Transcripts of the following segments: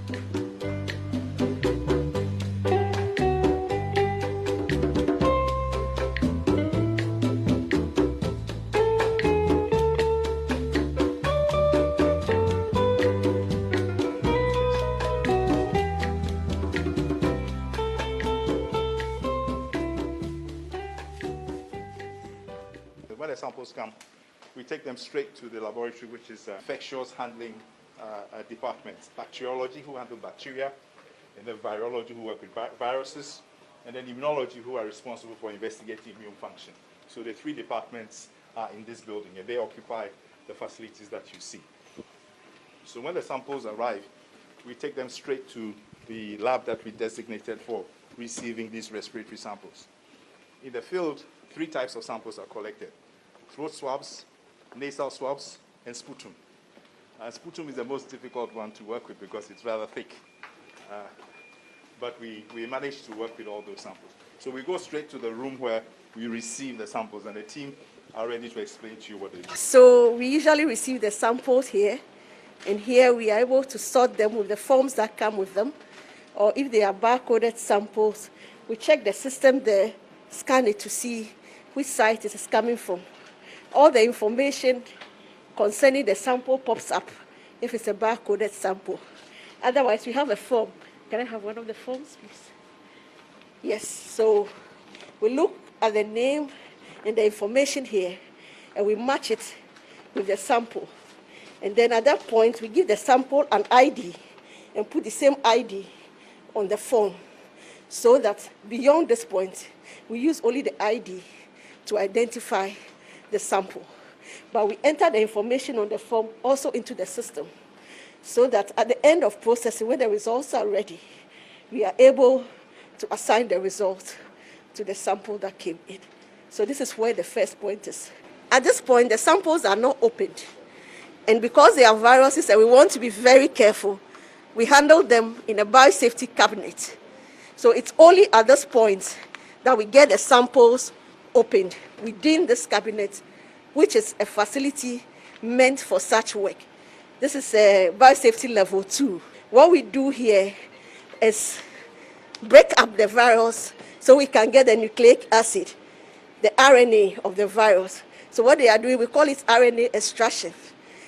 When the samples come, we take them straight to the laboratory, which is infectious handling department. Bacteriology, who handle bacteria, and then virology, who work with viruses, and then immunology, who are responsible for investigating immune function. So the three departments are in this building, and they occupy the facilities that you see. So when the samples arrive, we take them straight to the lab that we designated for receiving these respiratory samples. In the field, 3 types of samples are collected: throat swabs, nasal swabs, and sputum. Sputum is the most difficult one to work with because it's rather thick. But we managed to work with all those samples. So we go straight to the room where we receive the samples, and the team are ready to explain to you what they do. So we usually receive the samples here, and here we are able to sort them with the forms that come with them, or if they are barcoded samples, we check the system there, scan it to see which site it is coming from. All the information concerning the sample pops up if it's a barcoded sample. Otherwise, we have a form. Can I have one of the forms, please? Yes, so we look at the name and the information here, and we match it with the sample. And then at that point, we give the sample an ID and put the same ID on the form, so that beyond this point, we use only the ID to identify the sample. But we enter the information on the form also into the system, so that at the end of processing, when the results are ready, we are able to assign the result to the sample that came in. So this is where the first point is. At this point, the samples are not opened. And because they are viruses and we want to be very careful, we handle them in a biosafety cabinet. So it's only at this point that we get the samples opened within this cabinet, which is a facility meant for such work. This is a biosafety level 2. What we do here is break up the virus so we can get the nucleic acid, the RNA of the virus. So what they are doing, we call it RNA extraction,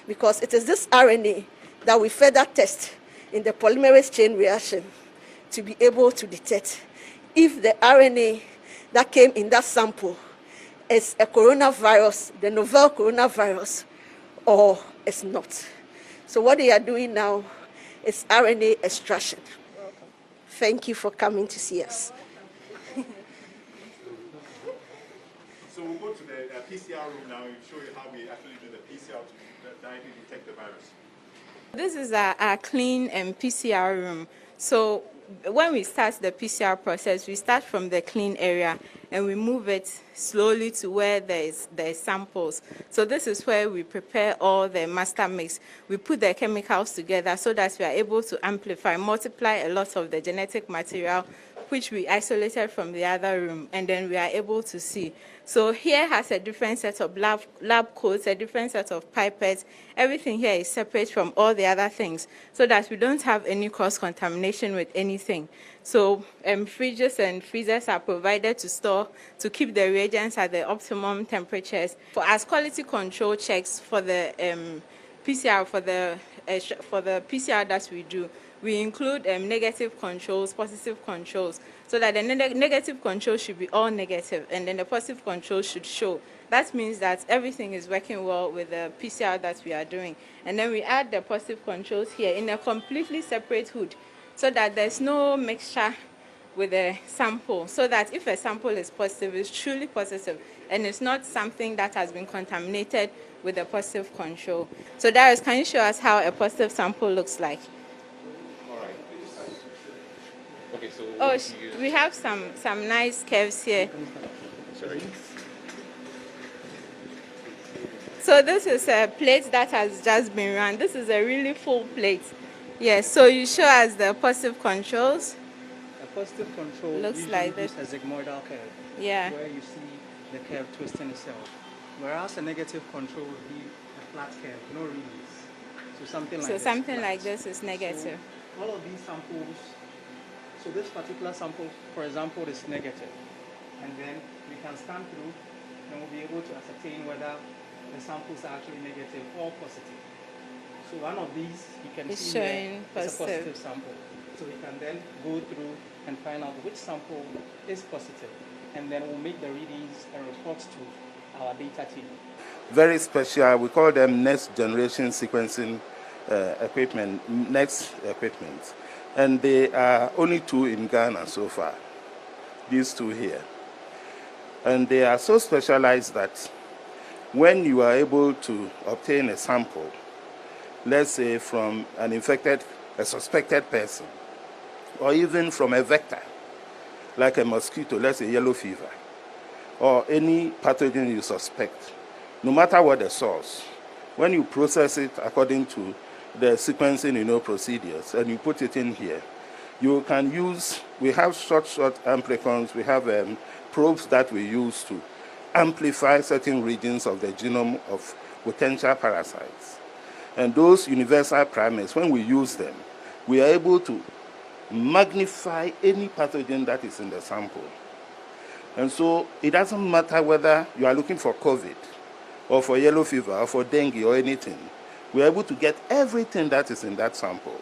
because it is this RNA that we further test in the polymerase chain reaction to be able to detect if the RNA that came in that sample is a coronavirus, the novel coronavirus, or it's not. So what they are doing now is RNA extraction. Welcome. Thank you for coming to see us. So we'll go to the PCR room now and show you how we actually do the PCR to directly detect the virus. This is our clean PCR room. So when we start the PCR process, we start from the clean area and we move it slowly to where there is samples. So this is where we prepare all the master mix. We put the chemicals together so that we are able to amplify, multiply a lot of the genetic material which we isolated from the other room, and then we are able to see. So here has a different set of lab coats, a different set of pipettes. Everything here is separate from all the other things so that we don't have any cross-contamination with anything. So fridges and freezers are provided to keep the reagents at the optimum temperatures. As quality control checks for the PCR, for the PCR that we do, we include negative controls, positive controls, so that the negative control should be all negative, and then the positive control should show. That means that everything is working well with the PCR that we are doing. And then we add the positive controls here in a completely separate hood, so that there's no mixture with the sample, so that if a sample is positive, it's truly positive, and it's not something that has been contaminated with a positive control. So Darius, can you show us how a positive sample looks like? Okay, so we have some nice curves here. Sorry. So this is a plate that has just been run. This is a really full plate. Yes, so you show us the positive controls. A positive control looks like this. A sigmoidal curve. Yeah. Where you see the curve twisting itself. Whereas a negative control would be a flat curve, no release. So something like like this is negative. all of these samples, so this particular sample, for example, is negative. And then we can scan through and we'll be able to ascertain whether the samples are actually negative or positive. So one of these, you can It's see showing here, is a positive. positive sample. So we can then go through and find out which sample is positive. And then we'll make the readings and report to our data team. Very special, we call them next generation sequencing equipment, next equipment. And they are only 2 in Ghana so far, these 2 here. And they are so specialized that when you are able to obtain a sample, let's say from a suspected person, or even from a vector, like a mosquito, let's say yellow fever, or any pathogen you suspect, no matter what the source, when you process it according to the sequencing procedures and you put it in here, you can use, we have short amplicons, we have probes that we use to amplify certain regions of the genome of potential parasites. And those universal primates, when we use them, we are able to magnify any pathogen that is in the sample. And so it doesn't matter whether you are looking for COVID or for yellow fever or for dengue or anything. We are able to get everything that is in that sample.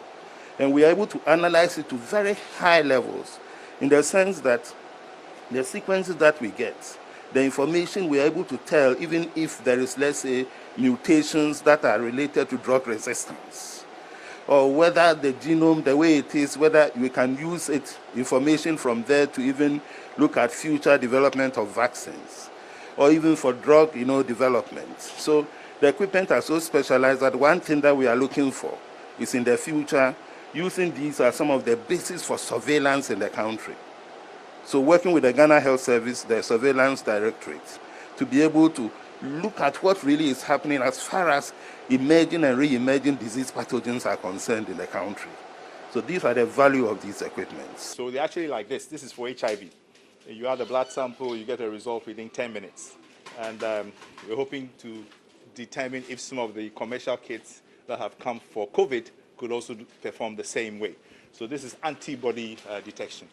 And we are able to analyze it to very high levels in the sense that the sequences that we get, the information we are able to tell even if there is, let's say, mutations that are related to drug resistance, or whether the genome, the way it is, whether we can use information from there to even look at future development of vaccines, or even for drug development. So the equipment are so specialized that one thing that we are looking for is in the future, using these as some of the basis for surveillance in the country. So working with the Ghana Health Service, the Surveillance Directorate, to be able to look at what really is happening as far as emerging and re-emerging disease pathogens are concerned in the country. So these are the value of these equipments. So they're actually like this. This is for HIV. You have the blood sample, you get a result within 10 minutes. And we're hoping to determine if some of the commercial kits that have come for COVID could also perform the same way. So this is antibody detection.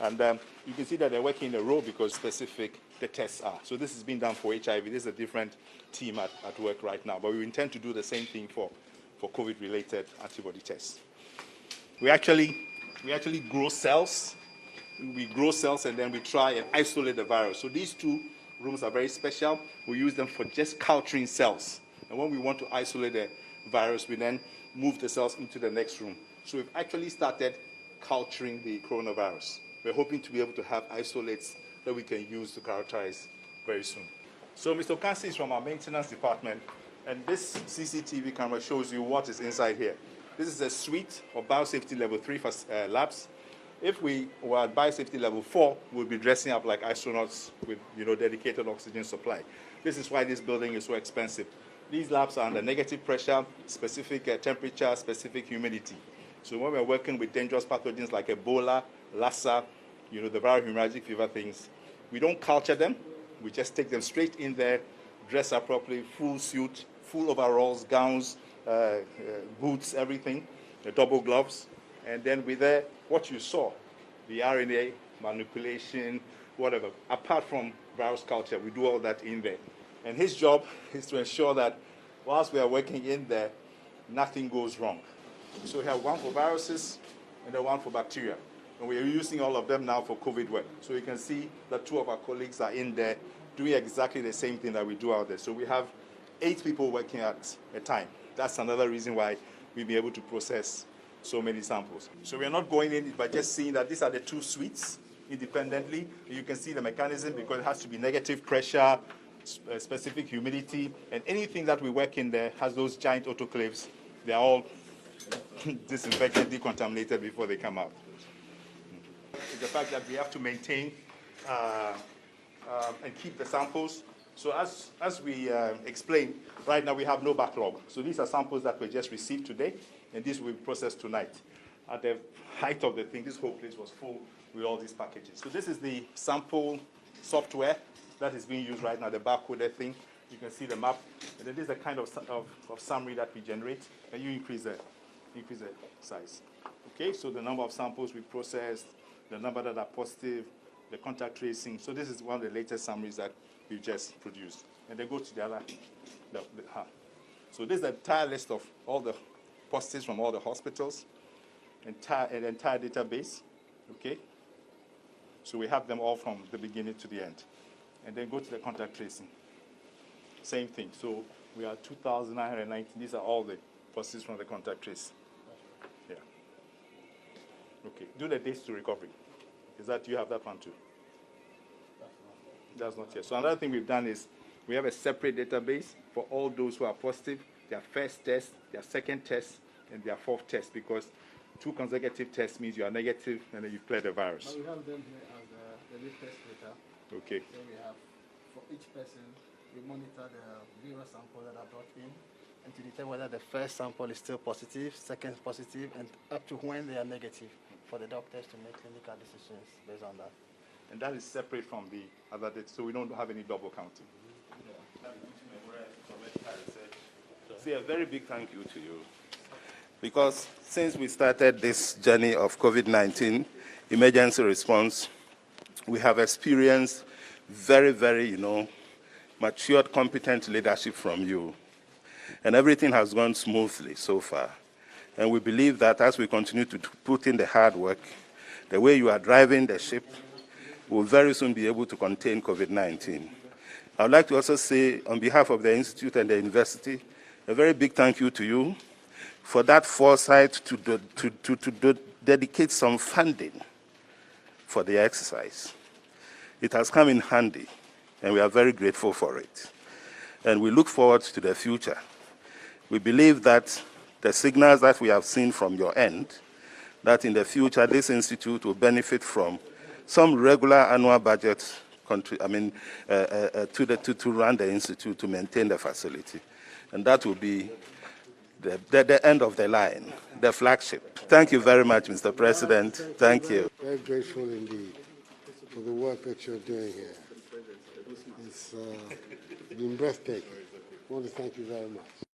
And you can see that they're working in a row because specific the tests are. So this is being done for HIV. This is a different team at work right now. But we intend to do the same thing for COVID-related antibody tests. We actually grow cells. We grow cells and then we try and isolate the virus. So these 2 rooms are very special. We use them for just culturing cells. And when we want to isolate the virus, we then move the cells into the next room. So we've actually started culturing the coronavirus. We're hoping to be able to have isolates that we can use to characterize very soon. So Mr. Okansi is from our maintenance department, and this CCTV camera shows you what is inside here. This is a suite of biosafety level 3 labs. If we were at biosafety level 4, we'll be dressing up like astronauts with dedicated oxygen supply. This is why this building is so expensive. These labs are under negative pressure, specific temperature, specific humidity. So when we're working with dangerous pathogens like Ebola, Lassa, the viral hemorrhagic fever things, we don't culture them. We just take them straight in there, dress up properly, full suit, full overalls, gowns, boots, everything, the double gloves. And then with what you saw, the RNA manipulation, whatever, apart from virus culture, we do all that in there. And his job is to ensure that whilst we are working in there, nothing goes wrong. So we have one for viruses and then one for bacteria. And we are using all of them now for COVID work. So you can see that 2 of our colleagues are in there doing exactly the same thing that we do out there. So we have 8 people working at a time. That's another reason why we'll be able to process so many samples. So we're not going in by just seeing that these are the 2 suites independently. You can see the mechanism because it has to be negative pressure, specific humidity, and anything that we work in there has those giant autoclaves. They're all disinfected, decontaminated before they come out. The fact that we have to maintain and keep the samples. So as we explained, right now we have no backlog. So these are samples that we just received today, and these will be processed tonight. At the height of the thing, this whole place was full with all these packages. So this is the sample software that is being used right now, the barcoded thing. You can see the map. And then this is the kind of summary that we generate. And you increase the increase the size. Okay, so the number of samples we processed, the number that are positive, the contact tracing. So this is one of the latest summaries that we just produced. And then go to the other. So this is the entire list of all the positives from all the hospitals, an entire database. Okay. So we have them all from the beginning to the end. And then go to the contact tracing. Same thing. So we are 2,919. These are all the positives from the contact trace. Yeah. Okay. Do the dates to recovery. Is that, you have that one too? That's not yet. So another thing we've done is we have a separate database for all those who are positive, their first test, their second test, and their fourth test, because 2 consecutive tests means you are negative and then you've cleared the virus. But we have them here as the lead test data. Okay. Then we have, for each person, we monitor the virus sample that are brought in, and to determine whether the first sample is still positive, second positive, and up to when they are negative, for the doctors to make clinical decisions based on that. And that is separate from the other data, so we don't have any double counting. See, a very big thank you to you. Because since we started this journey of COVID-19 emergency response, we have experienced very, very, matured, competent leadership from you. And everything has gone smoothly so far. And we believe that as we continue to put in the hard work, the way you are driving the ship, we'll very soon be able to contain COVID-19. I would like to also say, on behalf of the Institute and the university, a very big thank you to you for that foresight to dedicate some funding for the exercise. It has come in handy, and we are very grateful for it. And we look forward to the future. We believe that the signals that we have seen from your end, that in the future this institute will benefit from some regular annual budget to run the institute, to maintain the facility. And that will be the end of the line, the flagship. Thank you very much, Mr. President. Thank you. Very grateful indeed for the work that you're doing here. It's been breathtaking. I want to thank you very much.